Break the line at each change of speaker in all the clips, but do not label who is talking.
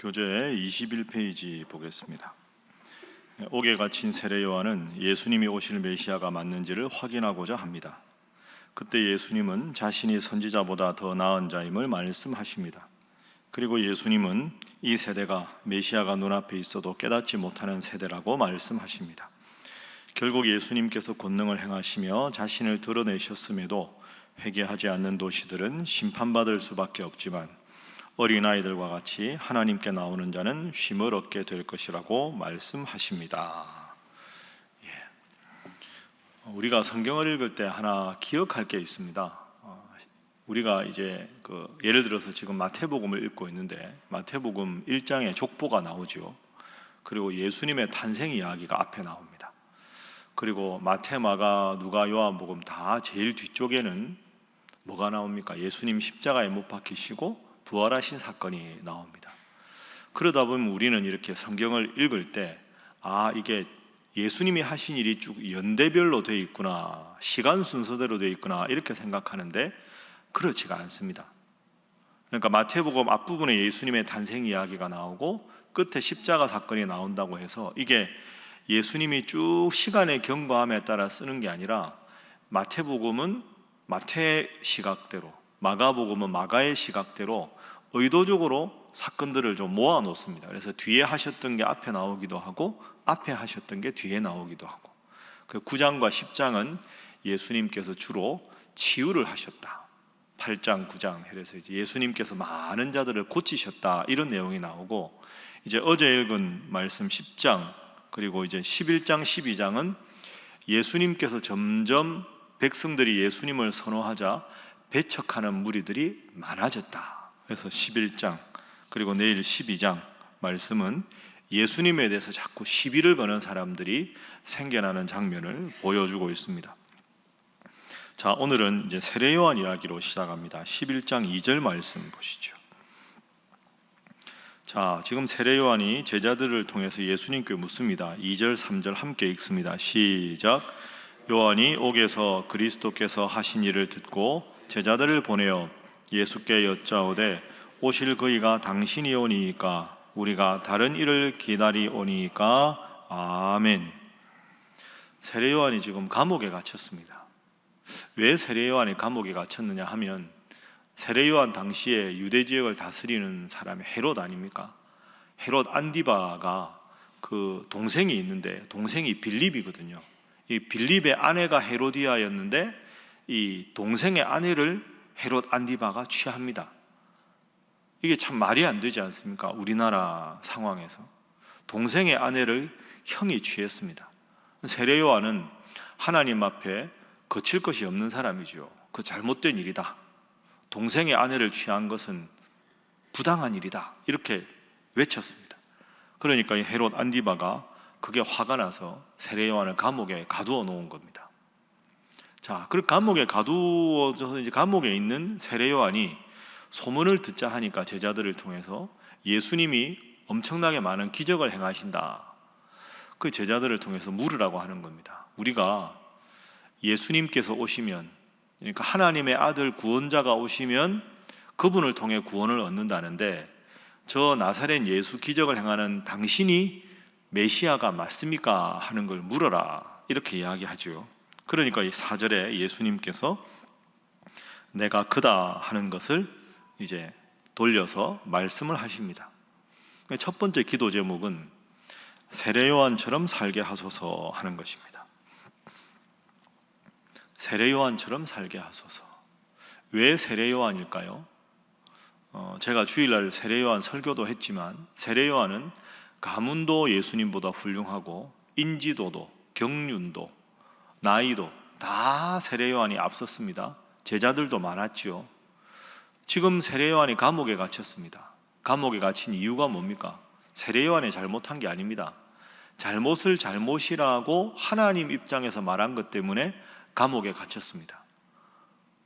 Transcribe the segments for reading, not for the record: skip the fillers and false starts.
교재 21페이지 보겠습니다. 옥에 갇힌 세례 요한은 예수님이 오실 메시아가 맞는지를 확인하고자 합니다. 그때 예수님은 자신이 선지자보다 더 나은 자임을 말씀하십니다. 그리고 예수님은 이 세대가 메시아가 눈앞에 있어도 깨닫지 못하는 세대라고 말씀하십니다. 결국 예수님께서 권능을 행하시며 자신을 드러내셨음에도 회개하지 않는 도시들은 심판받을 수밖에 없지만 어린아이들과 같이 하나님께 나오는 자는 쉼을 얻게 될 것이라고 말씀하십니다. 우리가 성경을 읽을 때 하나 기억할 게 있습니다. 우리가 이제 예를 들어서 지금 마태복음을 읽고 있는데 마태복음 1장에 족보가 나오죠. 그리고 예수님의 탄생 이야기가 앞에 나옵니다. 그리고 마태, 마가, 누가, 요한복음 다 제일 뒤쪽에는 뭐가 나옵니까? 예수님 십자가에 못 박히시고 부활하신 사건이 나옵니다. 그러다 보면 우리는 이렇게 성경을 읽을 때 이게 예수님이 하신 일이 쭉 연대별로 되어 있구나, 시간 순서대로 되어 있구나 이렇게 생각하는데 그렇지가 않습니다. 그러니까 마태복음 앞부분에 예수님의 탄생 이야기가 나오고 끝에 십자가 사건이 나온다고 해서 이게 예수님이 쭉 시간의 경과함에 따라 쓰는 게 아니라 마태복음은 마태 시각대로, 마가복음은 마가의 시각대로 의도적으로 사건들을 좀 모아 놓습니다. 그래서 뒤에 하셨던 게 앞에 나오기도 하고 앞에 하셨던 게 뒤에 나오기도 하고, 그 9장과 10장은 예수님께서 주로 치유를 하셨다. 8장, 9장 그래서 이제 예수님께서 많은 자들을 고치셨다 이런 내용이 나오고, 이제 어제 읽은 말씀 10장 그리고 이제 11장, 12장은 예수님께서 점점 백성들이 예수님을 선호하자 배척하는 무리들이 많아졌다. 그래서 11장 그리고 내일 12장 말씀은 예수님에 대해서 자꾸 시비를 거는 사람들이 생겨나는 장면을 보여주고 있습니다. 자, 오늘은 이제 세례 요한 이야기로 시작합니다. 11장 2절 말씀 보시죠. 자, 지금 세례 요한이 제자들을 통해서 예수님께 묻습니다. 2절, 3절 함께 읽습니다. 시작. 요한이 옥에서 그리스도께서 하신 일을 듣고 제자들을 보내어 예수께 여짜오되 오실 그이가 당신이오니이까 우리가 다른 일을 기다리오니이까. 아멘. 세례 요한이 지금 감옥에 갇혔습니다. 왜 세례 요한이 감옥에 갇혔느냐 하면 세례 요한 당시에 유대 지역을 다스리는 사람이 헤롯 아닙니까? 헤롯 안디바가 그 동생이 있는데 동생이 빌립이거든요. 이 빌립의 아내가 헤로디아였는데 이 동생의 아내를 헤롯 안디바가 취합니다. 이게 참 말이 안 되지 않습니까? 우리나라 상황에서 동생의 아내를 형이 취했습니다. 세례 요한은 하나님 앞에 거칠 것이 없는 사람이죠. 그 잘못된 일이다. 동생의 아내를 취한 것은 부당한 일이다. 이렇게 외쳤습니다. 그러니까 이 헤롯 안디바가 그게 화가 나서 세례 요한을 감옥에 가두어 놓은 겁니다. 자, 그 감옥에 가두어져서 이제 감옥에 있는 세례 요한이 소문을 듣자 하니까 제자들을 통해서 예수님이 엄청나게 많은 기적을 행하신다. 그 제자들을 통해서 물으라고 하는 겁니다. 우리가 예수님께서 오시면, 그러니까 하나님의 아들 구원자가 오시면 그분을 통해 구원을 얻는다는데 저 나사렛 예수 기적을 행하는 당신이 메시아가 맞습니까? 하는 걸 물어라. 이렇게 이야기하죠. 그러니까 이 4절에 예수님께서 내가 그다 하는 것을 이제 돌려서 말씀을 하십니다. 첫 번째 기도 제목은 세례 요한처럼 살게 하소서 하는 것입니다. 세례 요한처럼 살게 하소서. 왜 세례 요한일까요? 제가 주일날 세례 요한 설교도 했지만 세례 요한은 가문도 예수님보다 훌륭하고 인지도도, 경륜도, 나이도 다 세례 요한이 앞섰습니다. 제자들도 많았죠. 지금 세례 요한이 감옥에 갇혔습니다. 감옥에 갇힌 이유가 뭡니까? 세례 요한이 잘못한 게 아닙니다. 잘못을 잘못이라고 하나님 입장에서 말한 것 때문에 감옥에 갇혔습니다.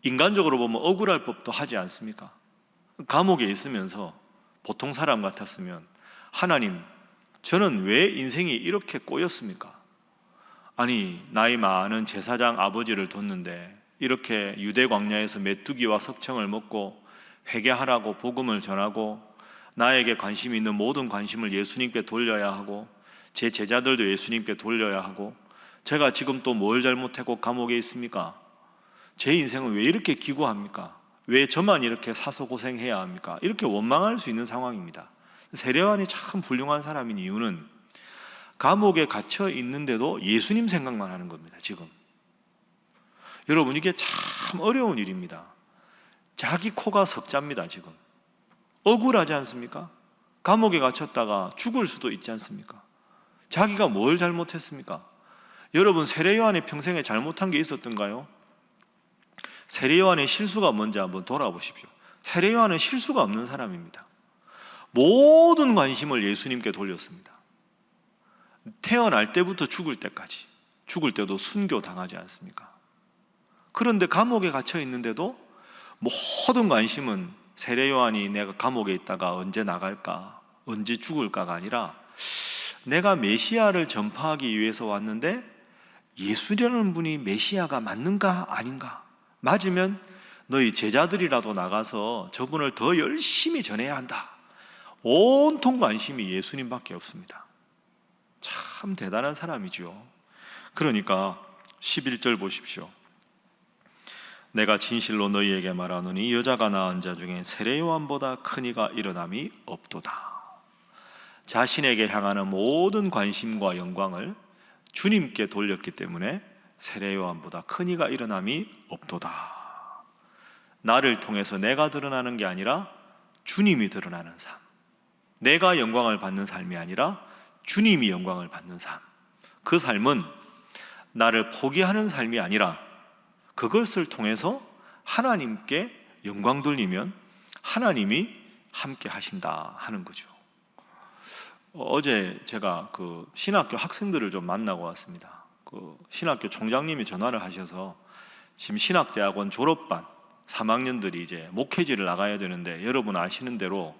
인간적으로 보면 억울할 법도 하지 않습니까? 감옥에 있으면서 보통 사람 같았으면 하나님, 저는 왜 인생이 이렇게 꼬였습니까? 아니, 나이 많은 제사장 아버지를 뒀는데 이렇게 유대 광야에서 메뚜기와 석청을 먹고 회개하라고 복음을 전하고 나에게 관심이 있는 모든 관심을 예수님께 돌려야 하고, 제 제자들도 예수님께 돌려야 하고, 제가 지금 또 뭘 잘못하고 감옥에 있습니까? 제 인생은 왜 이렇게 기구합니까? 왜 저만 이렇게 사서 고생해야 합니까? 이렇게 원망할 수 있는 상황입니다. 세례요한이 참 훌륭한 사람인 이유는 감옥에 갇혀 있는데도 예수님 생각만 하는 겁니다. 지금 여러분, 이게 참 어려운 일입니다. 자기 코가 석자입니다. 지금 억울하지 않습니까? 감옥에 갇혔다가 죽을 수도 있지 않습니까? 자기가 뭘 잘못했습니까? 여러분, 세례요한의 평생에 잘못한 게 있었던가요? 세례요한의 실수가 뭔지 한번 돌아보십시오. 세례요한은 실수가 없는 사람입니다. 모든 관심을 예수님께 돌렸습니다. 태어날 때부터 죽을 때까지, 죽을 때도 순교당하지 않습니까? 그런데 감옥에 갇혀 있는데도 모든 관심은 세례요한이 내가 감옥에 있다가 언제 나갈까, 언제 죽을까가 아니라 내가 메시아를 전파하기 위해서 왔는데 예수라는 분이 메시아가 맞는가 아닌가, 맞으면 너희 제자들이라도 나가서 저분을 더 열심히 전해야 한다. 온통 관심이 예수님밖에 없습니다. 참 대단한 사람이죠. 그러니까 11절 보십시오. 내가 진실로 너희에게 말하노니 여자가 낳은 자 중에 세례요한보다 큰 이가 일어남이 없도다. 자신에게 향하는 모든 관심과 영광을 주님께 돌렸기 때문에 세례요한보다 큰 이가 일어남이 없도다. 나를 통해서 내가 드러나는 게 아니라 주님이 드러나는 삶, 내가 영광을 받는 삶이 아니라 주님이 영광을 받는 삶, 그 삶은 나를 포기하는 삶이 아니라 그것을 통해서 하나님께 영광 돌리면 하나님이 함께 하신다 하는 거죠. 어제 제가 그 신학교 학생들을 좀 만나고 왔습니다. 그 신학교 총장님이 전화를 하셔서 지금 신학대학원 졸업반 3학년들이 이제 목회지를 나가야 되는데, 여러분 아시는 대로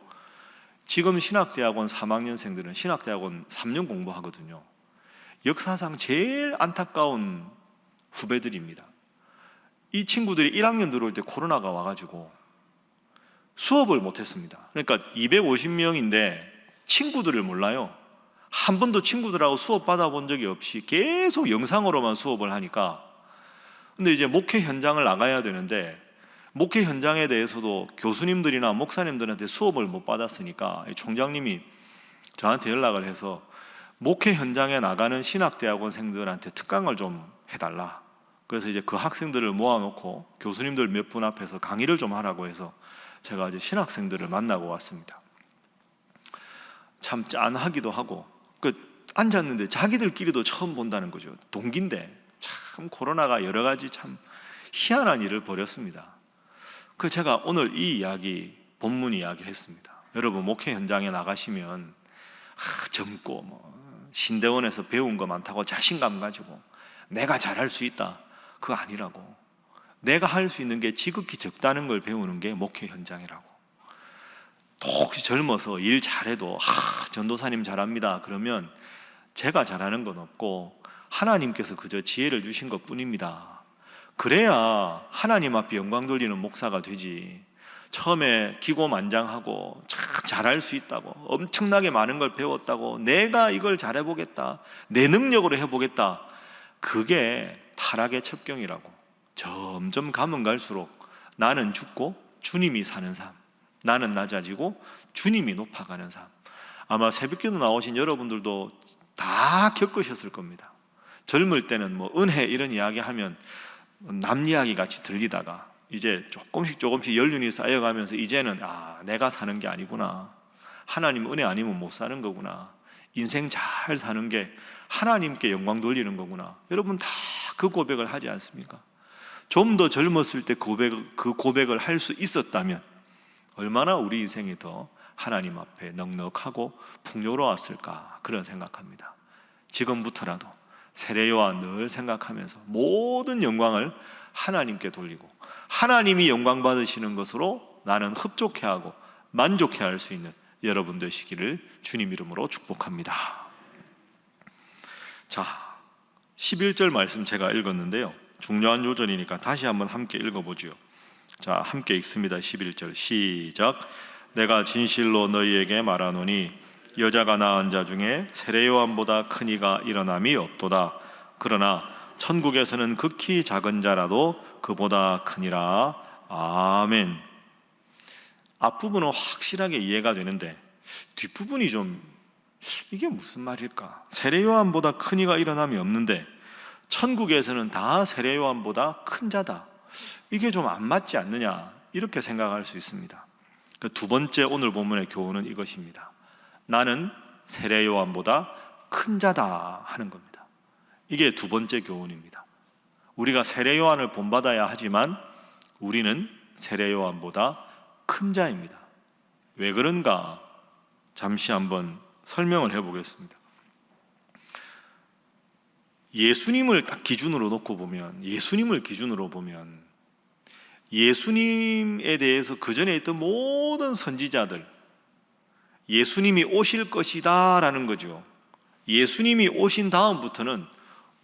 지금 신학대학원 3학년생들은 신학대학원 3년 공부하거든요. 역사상 제일 안타까운 후배들입니다. 이 친구들이 1학년 들어올 때 코로나가 와가지고 수업을 못했습니다. 그러니까 250명인데 친구들을 몰라요. 한 번도 친구들하고 수업 받아본 적이 없이 계속 영상으로만 수업을 하니까, 근데 이제 목회 현장을 나가야 되는데 목회 현장에 대해서도 교수님들이나 목사님들한테 수업을 못 받았으니까 총장님이 저한테 연락을 해서 목회 현장에 나가는 신학대학원생들한테 특강을 좀 해달라. 그래서 이제 그 학생들을 모아놓고 교수님들 몇 분 앞에서 강의를 좀 하라고 해서 제가 이제 신학생들을 만나고 왔습니다. 참 짠하기도 하고, 앉았는데 자기들끼리도 처음 본다는 거죠. 동기인데 참 코로나가 여러 가지 참 희한한 일을 벌였습니다. 제가 오늘 이 이야기, 본문 이야기 했습니다. 여러분, 목회 현장에 나가시면 젊고 신대원에서 배운 거 많다고 자신감 가지고 내가 잘할 수 있다, 그거 아니라고. 내가 할 수 있는 게 지극히 적다는 걸 배우는 게 목회 현장이라고. 또 혹시 젊어서 일 잘해도 전도사님 잘합니다 그러면 제가 잘하는 건 없고 하나님께서 그저 지혜를 주신 것 뿐입니다. 그래야 하나님 앞에 영광 돌리는 목사가 되지. 처음에 기고만장하고 잘할 수 있다고, 엄청나게 많은 걸 배웠다고, 내가 이걸 잘해보겠다, 내 능력으로 해보겠다, 그게 타락의 첩경이라고. 점점 가면 갈수록 나는 죽고 주님이 사는 삶, 나는 낮아지고 주님이 높아가는 삶. 아마 새벽기도 나오신 여러분들도 다 겪으셨을 겁니다. 젊을 때는 은혜 이런 이야기 하면 남 이야기 같이 들리다가 이제 조금씩 연륜이 쌓여가면서 이제는 내가 사는 게 아니구나, 하나님 은혜 아니면 못 사는 거구나, 인생 잘 사는 게 하나님께 영광 돌리는 거구나. 여러분 다 그 고백을 하지 않습니까? 좀 더 젊었을 때 그 고백을 할 수 있었다면 얼마나 우리 인생이 더 하나님 앞에 넉넉하고 풍요로웠을까, 그런 생각합니다. 지금부터라도 세례요한 늘 생각하면서 모든 영광을 하나님께 돌리고 하나님이 영광 받으시는 것으로 나는 흡족해하고 만족해할 수 있는 여러분 되시기를 주님 이름으로 축복합니다. 자, 11절 말씀 제가 읽었는데요, 중요한 요절이니까 다시 한번 함께 읽어보죠. 자, 함께 읽습니다. 11절 시작. 내가 진실로 너희에게 말하노니 여자가 낳은 자 중에 세례 요한보다 큰 이가 일어남이 없도다. 그러나 천국에서는 극히 작은 자라도 그보다 크니라. 아멘. 앞부분은 확실하게 이해가 되는데 뒷부분이 좀 이게 무슨 말일까? 세례 요한보다 큰 이가 일어남이 없는데 천국에서는 다 세례 요한보다 큰 자다. 이게 좀 안 맞지 않느냐, 이렇게 생각할 수 있습니다. 그 두 번째 오늘 본문의 교훈은 이것입니다. 나는 세례 요한보다 큰 자다 하는 겁니다. 이게 두 번째 교훈입니다. 우리가 세례 요한을 본받아야 하지만 우리는 세례 요한보다 큰 자입니다. 왜 그런가? 잠시 한번 설명을 해보겠습니다. 예수님을 딱 기준으로 놓고 보면, 예수님에 대해서 그 전에 있던 모든 선지자들, 예수님이 오실 것이다 라는 거죠. 예수님이 오신 다음부터는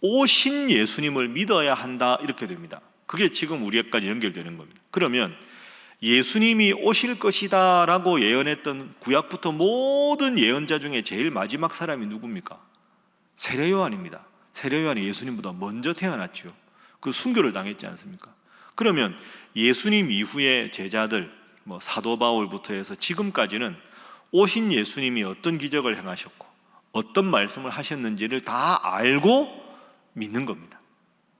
오신 예수님을 믿어야 한다, 이렇게 됩니다. 그게 지금 우리까지 연결되는 겁니다. 그러면 예수님이 오실 것이다 라고 예언했던 구약부터 모든 예언자 중에 제일 마지막 사람이 누굽니까? 세례 요한입니다. 세례 요한이 예수님보다 먼저 태어났죠. 그 순교를 당했지 않습니까? 그러면 예수님 이후의 제자들, 사도 바울부터 해서 지금까지는 오신 예수님이 어떤 기적을 행하셨고 어떤 말씀을 하셨는지를 다 알고 믿는 겁니다.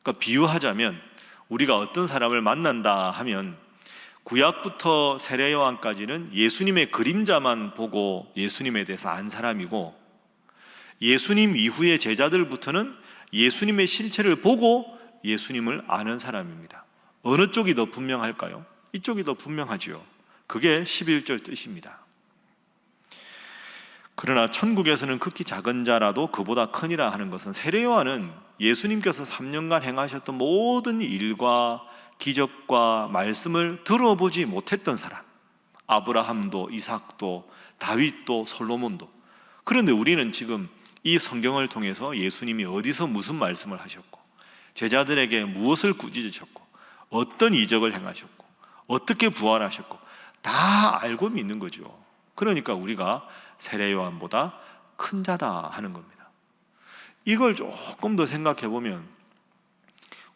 그러니까 비유하자면 우리가 어떤 사람을 만난다 하면 구약부터 세례 요한까지는 예수님의 그림자만 보고 예수님에 대해서 안 사람이고, 예수님 이후의 제자들부터는 예수님의 실체를 보고 예수님을 아는 사람입니다. 어느 쪽이 더 분명할까요? 이쪽이 더 분명하지요. 그게 11절 뜻입니다. 그러나 천국에서는 극히 작은 자라도 그보다 크니라 하는 것은, 세례 요한은 예수님께서 3년간 행하셨던 모든 일과 기적과 말씀을 들어보지 못했던 사람, 아브라함도 이삭도 다윗도 솔로몬도. 그런데 우리는 지금 이 성경을 통해서 예수님이 어디서 무슨 말씀을 하셨고 제자들에게 무엇을 꾸짖으셨고 어떤 이적을 행하셨고 어떻게 부활하셨고 다 알고 믿는 거죠. 그러니까 우리가 세례 요한보다 큰 자다 하는 겁니다. 이걸 조금 더 생각해 보면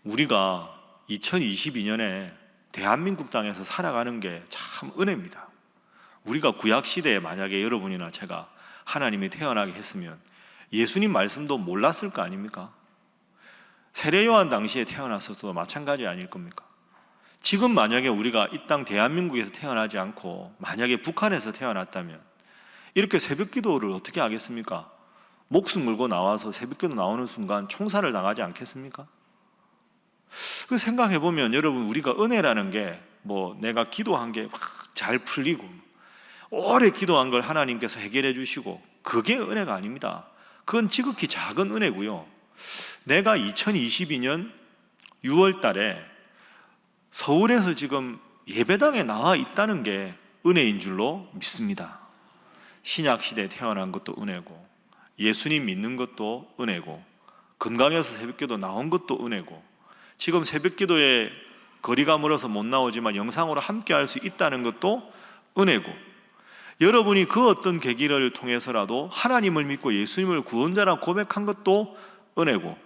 우리가 2022년에 대한민국 땅에서 살아가는 게 참 은혜입니다. 우리가 구약시대에 만약에 여러분이나 제가 하나님이 태어나게 했으면 예수님 말씀도 몰랐을 거 아닙니까? 세례 요한 당시에 태어났어도 마찬가지 아닐 겁니까? 지금 만약에 우리가 이 땅 대한민국에서 태어나지 않고 만약에 북한에서 태어났다면 이렇게 새벽 기도를 어떻게 하겠습니까? 목숨 걸고 나와서 새벽 기도 나오는 순간 총살을 당하지 않겠습니까? 그 생각해 보면 여러분, 우리가 은혜라는 게 내가 기도한 게 막 잘 풀리고 오래 기도한 걸 하나님께서 해결해 주시고 그게 은혜가 아닙니다. 그건 지극히 작은 은혜고요. 내가 2022년 6월 달에 서울에서 지금 예배당에 나와 있다는 게 은혜인 줄로 믿습니다. 신약시대에 태어난 것도 은혜고 예수님 믿는 것도 은혜고 건강해서 새벽기도 나온 것도 은혜고 지금 새벽기도에 거리가 멀어서 못 나오지만 영상으로 함께 할 수 있다는 것도 은혜고, 여러분이 그 어떤 계기를 통해서라도 하나님을 믿고 예수님을 구원자라 고백한 것도 은혜고,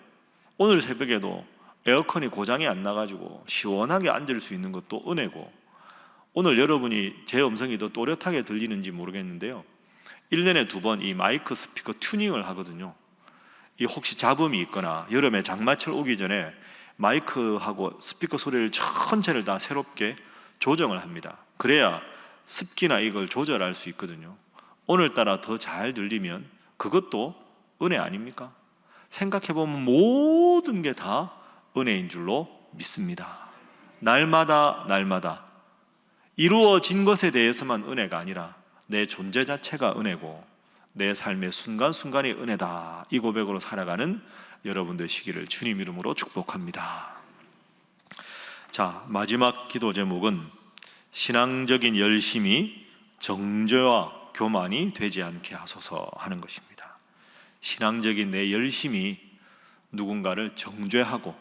오늘 새벽에도 에어컨이 고장이 안 나가지고 시원하게 앉을 수 있는 것도 은혜고, 오늘 여러분이 제 음성이 더 또렷하게 들리는지 모르겠는데요, 1년에 2번 이 마이크 스피커 튜닝을 하거든요. 이 혹시 잡음이 있거나 여름에 장마철 오기 전에 마이크하고 스피커 소리를 전체를 다 새롭게 조정을 합니다. 그래야 습기나 이걸 조절할 수 있거든요. 오늘따라 더 잘 들리면 그것도 은혜 아닙니까? 생각해보면 모든 게 다 은혜인 줄로 믿습니다. 날마다 이루어진 것에 대해서만 은혜가 아니라 내 존재 자체가 은혜고 내 삶의 순간순간이 은혜다, 이 고백으로 살아가는 여러분 되시기를 주님 이름으로 축복합니다. 자, 마지막 기도 제목은 신앙적인 열심이 정죄와 교만이 되지 않게 하소서 하는 것입니다. 신앙적인 내 열심이 누군가를 정죄하고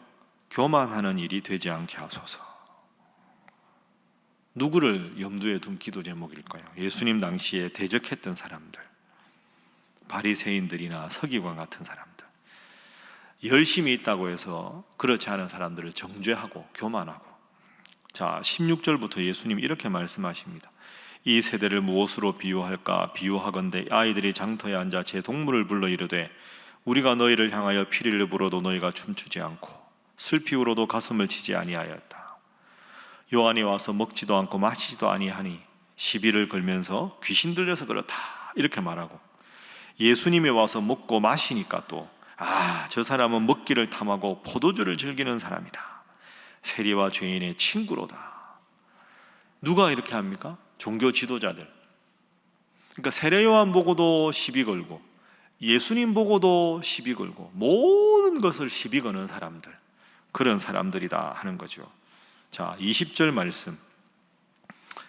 교만하는 일이 되지 않게 하소서. 누구를 염두에 둔 기도 제목일까요? 예수님 당시에 대적했던 사람들, 바리새인들이나 서기관 같은 사람들, 열심히 있다고 해서 그렇지 않은 사람들을 정죄하고 교만하고. 자, 16절부터 예수님 이렇게 말씀하십니다. 이 세대를 무엇으로 비유할까? 비유하건대 아이들이 장터에 앉아 제 동물을 불러 이르되 우리가 너희를 향하여 피리를 불어도 너희가 춤추지 않고 슬피 울어도 가슴을 치지 아니하였다. 요한이 와서 먹지도 않고 마시지도 아니하니 시비를 걸면서 귀신 들려서 그렇다 이렇게 말하고, 예수님이 와서 먹고 마시니까 또 저 사람은 먹기를 탐하고 포도주를 즐기는 사람이다. 세리와 죄인의 친구로다. 누가 이렇게 합니까? 종교 지도자들. 그러니까 세례 요한 보고도 시비 걸고 예수님 보고도 시비 걸고 모든 것을 시비 거는 사람들, 그런 사람들이다 하는 거죠. 자, 20절 말씀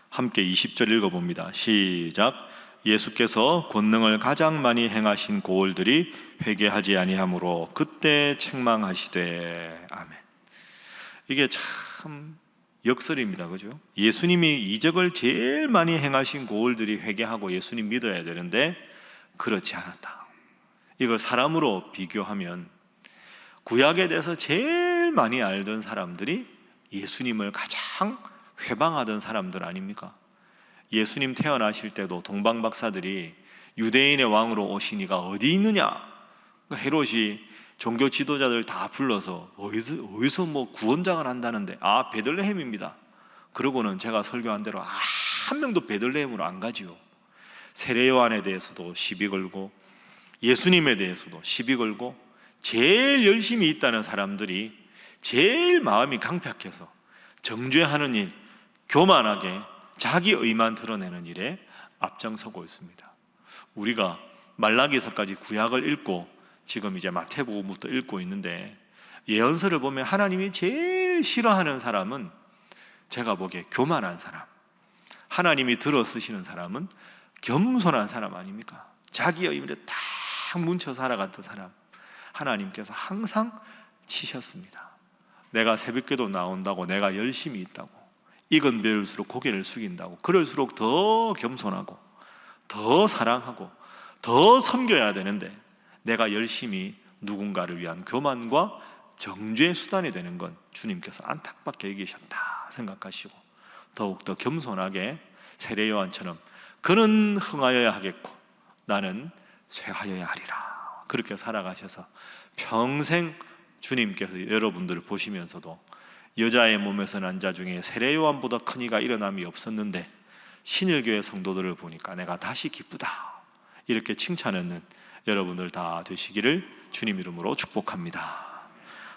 함께 20절 읽어봅니다. 시작. 예수께서 권능을 가장 많이 행하신 고을들이 회개하지 아니하므로 그때 책망하시되. 아멘. 이게 참 역설입니다. 그죠? 예수님이 이적을 제일 많이 행하신 고을들이 회개하고 예수님 믿어야 되는데 그렇지 않았다. 이걸 사람으로 비교하면 구약에 대해서 제일 많이 알던 사람들이 예수님을 가장 회방하던 사람들 아닙니까? 예수님 태어나실 때도 동방박사들이 유대인의 왕으로 오시니가 어디 있느냐? 헤롯이 종교 지도자들 다 불러서 어디서 뭐 구원장을 한다는데 베들레헴입니다. 그러고는 제가 설교한 대로 한 명도 베들레헴으로 안 가지요. 세례 요한에 대해서도 시비 걸고 예수님에 대해서도 시비 걸고, 제일 열심히 있다는 사람들이 제일 마음이 강팍해서 정죄하는 일, 교만하게 자기 의만 드러내는 일에 앞장서고 있습니다. 우리가 말라기서까지 구약을 읽고 지금 이제 마태복음부터 읽고 있는데, 예언서를 보면 하나님이 제일 싫어하는 사람은 제가 보기에 교만한 사람, 하나님이 들어 쓰시는 사람은 겸손한 사람 아닙니까? 자기의 의미를 딱 뭉쳐 살아갔던 사람, 하나님께서 항상 치셨습니다. 내가 새벽기도 나온다고, 내가 열심히 있다고, 익은 배울수록 고개를 숙인다고, 그럴수록 더 겸손하고 더 사랑하고 더 섬겨야 되는데 내가 열심히 누군가를 위한 교만과 정죄의 수단이 되는 건 주님께서 안타깝게 여기셨다 생각하시고, 더욱더 겸손하게 세례 요한처럼 그는 흥하여야 하겠고 나는 쇠하여야 하리라, 그렇게 살아가셔서 평생 주님께서 여러분들을 보시면서도 여자의 몸에서 난 자 중에 세례 요한보다 큰 이가 일어남이 없었는데 신일교회 성도들을 보니까 내가 다시 기쁘다, 이렇게 칭찬하는 여러분들 다 되시기를 주님 이름으로 축복합니다.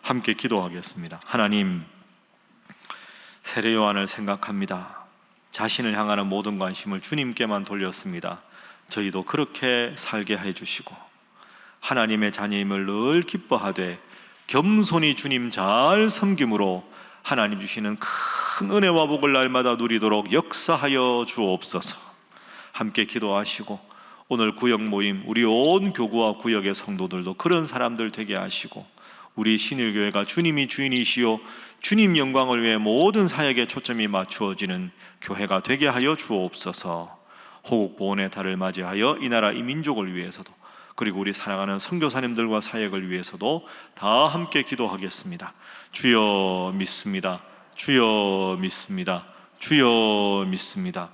함께 기도하겠습니다. 하나님, 세례 요한을 생각합니다. 자신을 향하는 모든 관심을 주님께만 돌렸습니다. 저희도 그렇게 살게 해주시고 하나님의 자녀임을 늘 기뻐하되 겸손히 주님 잘 섬김으로 하나님 주시는 큰 은혜와 복을 날마다 누리도록 역사하여 주옵소서. 함께 기도하시고 오늘 구역 모임, 우리 온 교구와 구역의 성도들도 그런 사람들 되게 하시고, 우리 신일교회가 주님이 주인이시요 주님 영광을 위해 모든 사역에 초점이 맞추어지는 교회가 되게 하여 주옵소서. 호국 보훈의 달을 맞이하여 이 나라 이 민족을 위해서도, 그리고 우리 사랑하는 선교사님들과 사역을 위해서도 다 함께 기도하겠습니다. 주여 믿습니다. 주여 믿습니다. 주여 믿습니다.